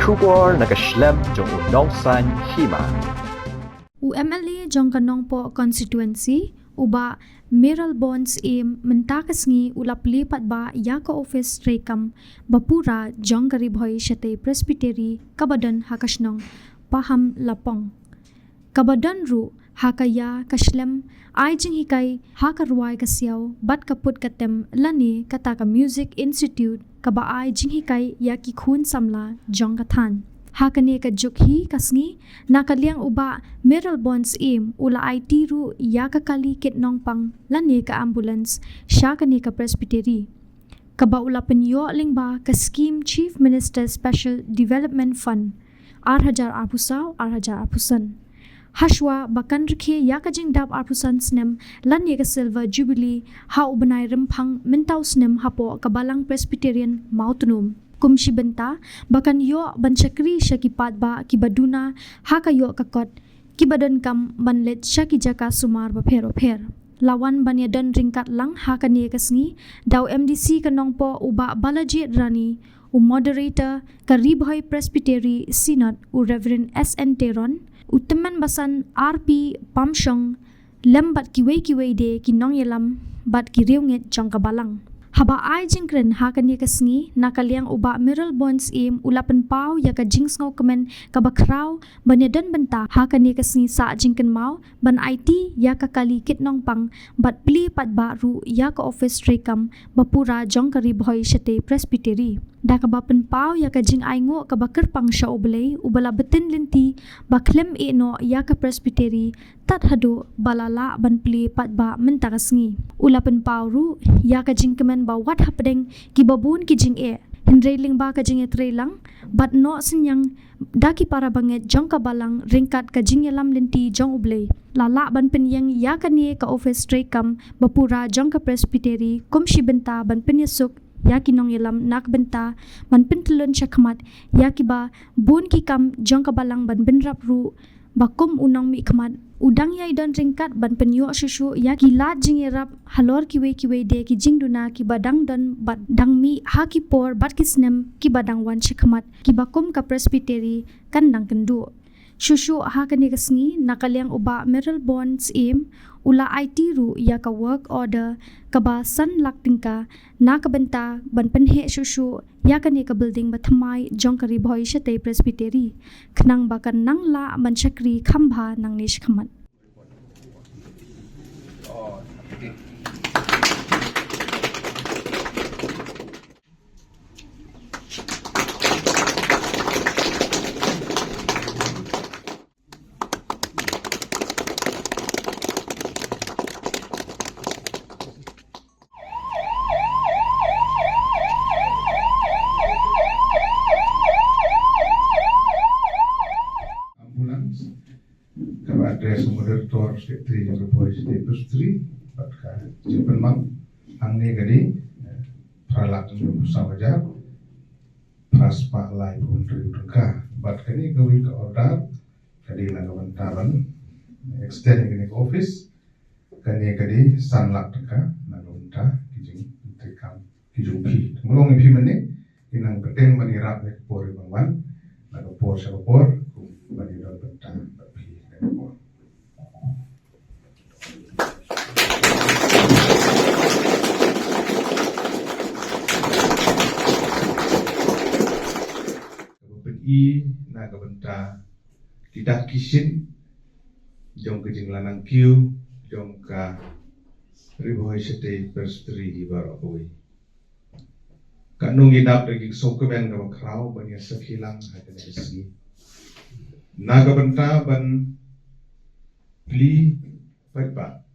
Shubor nakaslem jong unongsan hima. UMLA jong kanongpo constituency uba Meral Bonds mentakasngi ulap lipat ba yaka office rekam bapura jong karibhoy syate presbytery kabadan hakasnong paham lapong. Kabadan ru hakaya kaslem ay jing hikay hakarway kasyaw bat kaput katem lani kataka Music Institute kaba ay jing hikay yaki khun samla jong kathan. Hakani ka jukhi kasngi nakaliang uba Meral Bonds ula IT ru yaka kali kit nong pang lani ka ambulance syakani ka presbytery. Kaba ula penyo lingba ka scheme Chief Minister Special Development Fund Arhajar Apusan. Hashwa bakan rikhe yaka jing dap Apusan snem lani ka Silver Jubilee ha ubanay rempang mentaw snem hapo kabalang Presbyterian Mautunum. Kumshi benta bakan yo banchakri syakipat ba kibaduna hakayo kakot kibadan kam banlet syakijaka sumar ba pero lawan banyadan ringkat lang hakani kasngi daw MDC kanongpo uba Balaji Rani moderator karibhoy Presbytery Synod Reverend SN Teron uteman basan RP Pamshong lembat kiwei de kinong yelam bat kiriunget jong kabalang. Haba ay jingkren hakani kasngi nakaliang uba Meral Bonds ulapan pau yaka jings ngaw kemen kabakraw banyadan benta hakani kasngi sa jingken mau ban IT yaka kali kit nong pang bat pli pat baru yaka office rekam bapura jong karibhoy syate presbytery. Da kabapan pau yaka jing aingo kabakar pang sya oblay ubala betin linti baklem no yaka presbytery tat hadu balala ban pli pat ba mentakasngi. Ulapan pau ru yaka jing kemen ba wat hapdeng kibabun ki jing hinreiling ba ka jing lang bat no senyang daki para banget jong kabalang ringkat ka jing yalam linti jong ublay lala ban penyang yaka ni ka office rekam bapura jong ka presbytery kumshi benta ban penyesuk yaki nong yelam nak benta ban pentulun syakmat yaki ba bun ki kam jong kabalang ban benrap ru bakum unang mi khamat udang yai dan ringkat ban penyo susu yaki lat jing yerap halor kiwe de ki jing duna ki badang dan badang mi haki por bat kisnem ki badang wan syakmat ki bakum ka presbytery kandang kendu susu hakani kasngi nakaliang uba Meral Bonds ula IT ru yaka work order kaba san laktingka nakabenta ban penhe susu yakani ka building bathamai jong karibhoy syate presbytery khnang bakan nang la man syakri khambha nang nish khamat. Address moderator sekretari yang berpuas di industri, batka jempen mang, angni gadi, peralak bersama jab, praspa lai pun terduga, batka ni gawi ke order, gadi laga bentaran, extend gini ke office, gadi sanlak teka, laga benta, kijing tekam, kijung pi, mulong pi meni, inang peteng menirap ke pori bangwan, laga por syakapor, bani dal benta, tapi gani por. Naga benta kita kisin jong ke jing lanang kiu jong ka riboy syate presbytery di barakoi ka nung idap daging sokemen ka makraw banya sakhilang hadan isi naga benta ban pli patba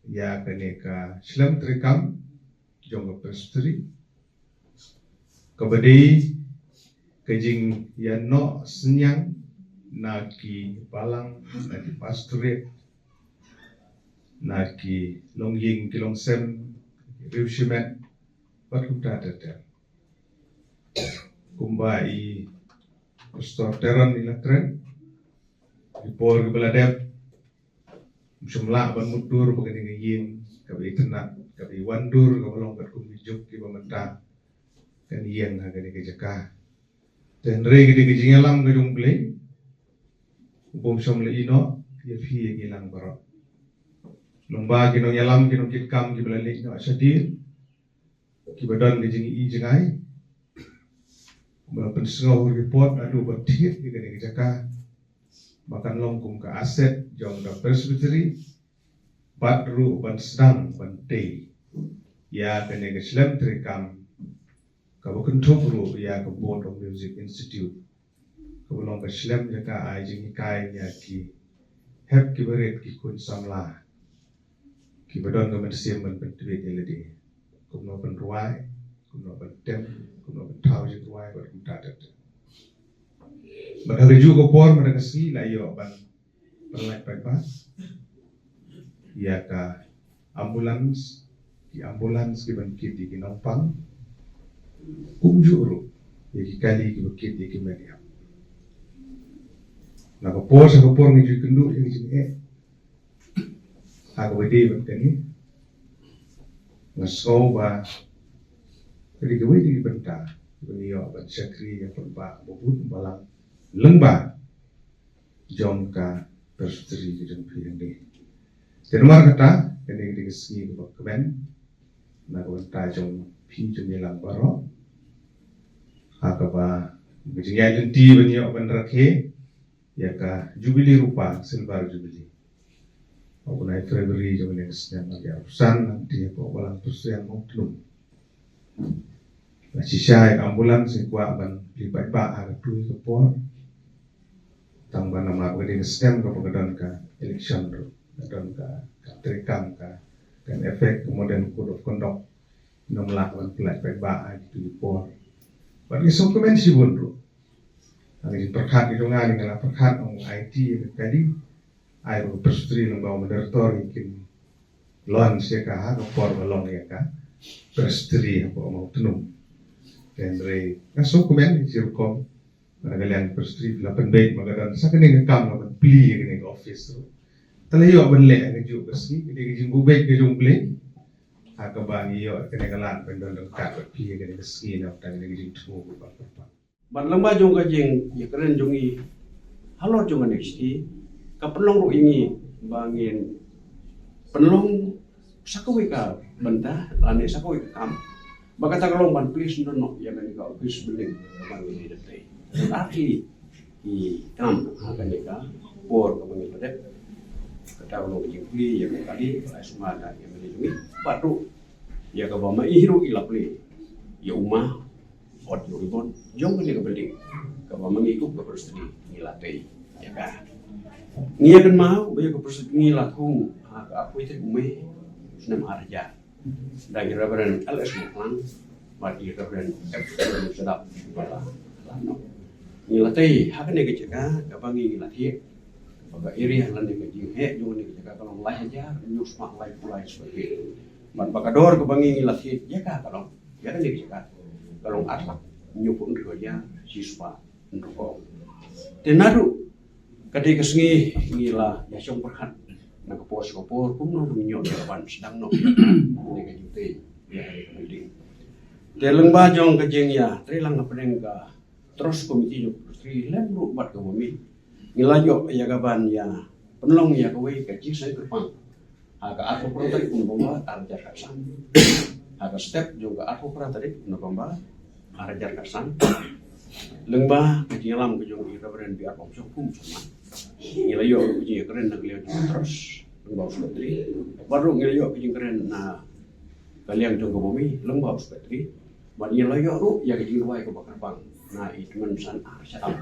ya kane ka slam trikam jong ka presbytery kabadai kejing ya no senyang naki balang naki pastorate naki longying kilongsem riushimet batum tata kumbai pastor teran ilatren ipor kebeladep jumlah ban mudur begini ngiying kabi tenak kabi wandur kabalong kat kumijuk ki pementa kan iyang hagani ke Jakarta dan regi di kejengalam gedung play bom som le ino ye fi gilang baro lomba kino nyalam kino kitkam ki belalik no asadir ki badan gejing I jengai ba pensengau report adu batit di gede jaka makan longkum ke aset jong da presbytery badru ban sedang ban tei ya kene ke Islam terekam kabukan topru ya ke Board of Music Institute kabulong ke Islam jaka ai jing kai ya ki hep ki beret ki kun samla ki badon ke mensim ban pentwe elede kumno ban ruai kumno ban tem kumno ban tau jing ruai ban kum tatat bagaga juga por mereka si la yo ban pelai pai ya ka ambulans ki ban kit di nampang juru ya ki kali ki bukit ya ki meriam na ko por sa ko por ngi kendu ya ki aku wedi ban kani ngaso ba jadi ke wedi benta ni yo ban sakri ya ba bobut balang lengba jom ka persutri jeng piang ni termar kata kene di segi ko keben na ko ta jom pi jom yelang baro akaba bijnya jenti banyo ban rakhe ya ka jubili rupa silver jubili aku naik Februari jom next yang lagi urusan nanti ko balang persian mau tulung la sisai ambulans kwa ban libat ba ha tu ko por tambah nama aku di scam ke pengadaan ke election tu, dan ke terekam ke dan efek kemudian code of conduct yang melakukan pelak baik itu di por. Bagi dokumen si bundu, hari perkat itu ngani ngala perkat orang IT tadi, air persutri lembau moderator mungkin loan siapa ke por balong ya kan, persutri apa mau tenung, dan re, dokumen si rukom. Kalian persutri lapan baik magadan sa kene ngam lapan pli kene office ro talayo ban le ang ju kasi kene jing gubek ke jung ble ha ka ba ni yo kene galan pendon dong ka pli kene ski na ta kene jing tu ba ban lamba jong ka jing ye keren jongi halor jong next ka penlong ro ingi bangin penlong sakawi ka benta ane sakawi kam baka ta kalong ban please no ya kene ka office building ban ni dete arti di kam akan nika por kemengi pada kata ulung jingli yang kali ai sumada yang melindungi batu ya ka bama ihru ilapli ya umah od ribon jong ni ka belding ka bama ngikut ka persedi ngilate ya ka ngia kan mau ba ka persedi ngilakung ka aku itu ume senam arja dari reverend LS Muklang bagi reverend sedap bala lano ngilatay hakan ne kecaka kabangi ngilati baga area lan ne kecing he jo ne kecaka kalau lah aja news mak lai pulai sebagai man bakador kabangi ngilati ya ka kalau ya kan ne kecaka kalau atlak nyupun roya siswa ndoko tenaru kade kesengi ngila ya song perhat na kapos kapor kumno minyo ban sedang no ne kecute ya building teleng bajong kejeng ya trilang ngapeng ka terus komiti jo Sri lembru bat ke bumi ngilajo ya gaban ya penlong ya kowe kecil saya kepang aga aku pernah tadi pun bomba arjar kasan aga step juga aku pernah tadi pun bomba arjar kasan lengba kejilam kejong ira beren biar pomsok pum sama ngilajo kejing keren nak lihat terus lengba sekali baru ngilajo kejing keren na kalian jong ke bumi lengba sekali ban ngilajo ru ya kejing ruai ke bakar bang na itu mensan arsyam